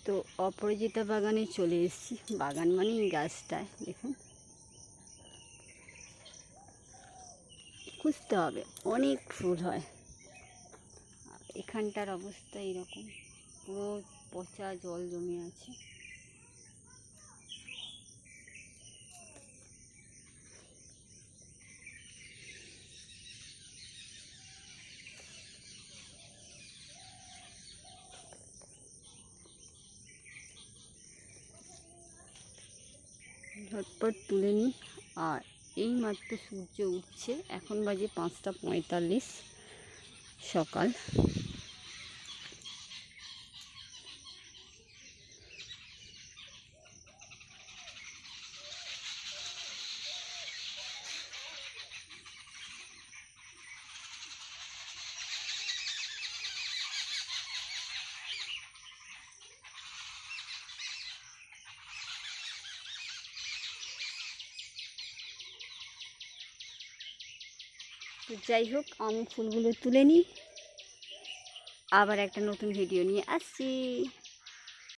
তো অপরাজিতা বাগানে চলে এসেছি। বাগান মানেই গাছটায় দেখুন, খুঁজতে হবে, অনেক ফুল হয়। এখানটার অবস্থা এরকম, পুরো পচা জল জমে আছে। ঝটপট তুলে নিই। আর এই মাত্র সূর্য উঠছে, এখন বাজে 5টা 45 সকাল। তো যাই হোক, আমি ফুলগুলো তুলে নিই, আবার একটা নতুন ভিডিও নিয়ে আসছি।